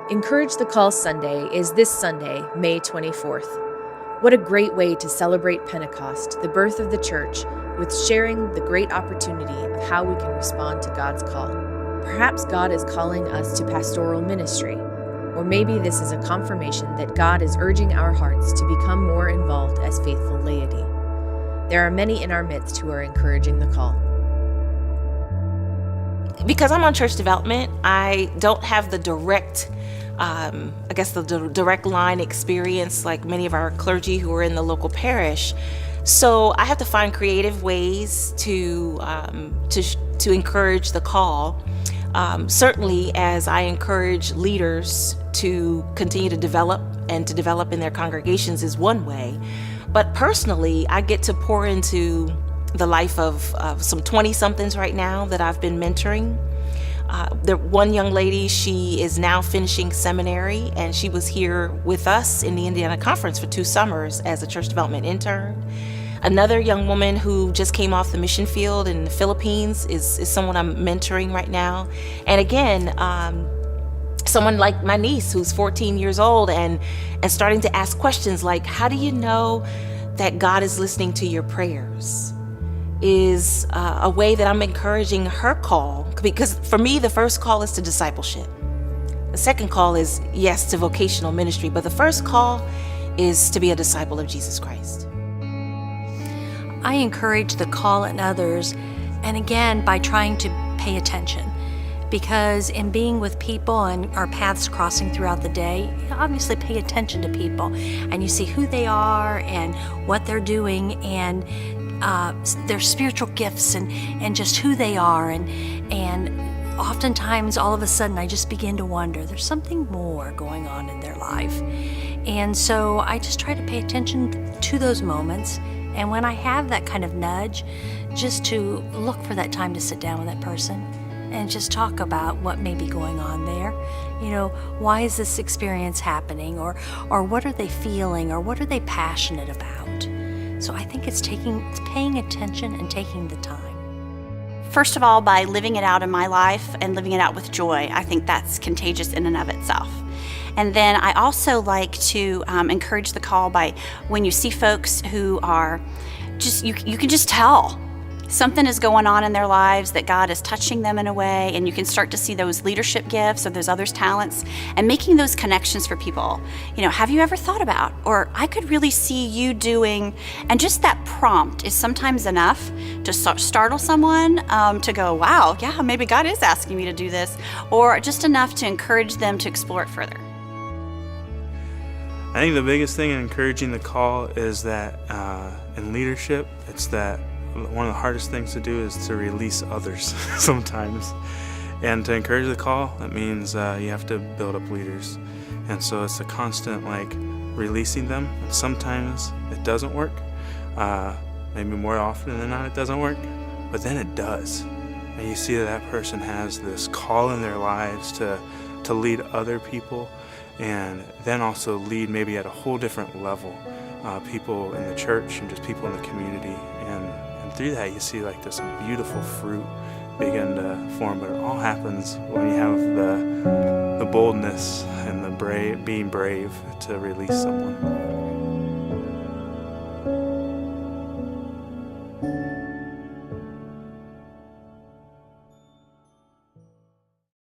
Encourage the Call Sunday is this Sunday, May 24th. What a great way to celebrate Pentecost, the birth of the church, with sharing the great opportunity of how we can respond to God's call. Perhaps God is calling us to pastoral ministry, or maybe this is a confirmation that God is urging our hearts to become more involved as faithful laity. There are many in our midst who are encouraging the call. Because I'm on church development, I don't have the direct direct line experience like many of our clergy who are in the local parish. So I have to find creative ways to encourage the call. Certainly, as I encourage leaders to continue to develop and to develop in their congregations is one way. But personally, I get to pour into the life of some 20-somethings right now that I've been mentoring. One young lady, she is now finishing seminary, and she was here with us in the Indiana Conference for 2 summers as a church development intern. Another young woman who just came off the mission field in the Philippines is someone I'm mentoring right now. And again, someone like my niece who's 14 years old and starting to ask questions like, how do you know that God is listening to your prayers? Is a way that I'm encouraging her call, because for me, the first call is to discipleship. The second call is, yes, to vocational ministry, but the first call is to be a disciple of Jesus Christ. I encourage the call in others, and again, by trying to pay attention. Because in being with people and our paths crossing throughout the day, you obviously pay attention to people, and you see who they are and what they're doing, and their spiritual gifts and just who they are, and oftentimes all of a sudden I just begin to wonder there's something more going on in their life. And so I just try to pay attention to those moments, and when I have that kind of nudge, just to look for that time to sit down with that person and just talk about what may be going on there. You know, why is this experience happening, or what are they feeling, or what are they passionate about? So I think it's paying attention and taking the time. First of all, by living it out in my life and living it out with joy, I think that's contagious in and of itself. And then I also like to encourage the call by when you see folks who are just, you can just tell something is going on in their lives, that God is touching them in a way, and you can start to see those leadership gifts or those others' talents and making those connections for people. You know, have you ever thought about, or I could really see you doing, and just that prompt is sometimes enough to startle someone to go, wow, yeah, maybe God is asking me to do this, or just enough to encourage them to explore it further. I think the biggest thing in encouraging the call is that in leadership, it's that one of the hardest things to do is to release others sometimes. And to encourage the call, that means you have to build up leaders. And so it's a constant releasing them. And sometimes it doesn't work. Maybe more often than not it doesn't work. But then it does. And you see that person has this call in their lives to lead other people, and then also lead maybe at a whole different level. People in the church and just people in the community. And through that you see this beautiful fruit begin to form, but it all happens when you have the boldness and being brave to release someone.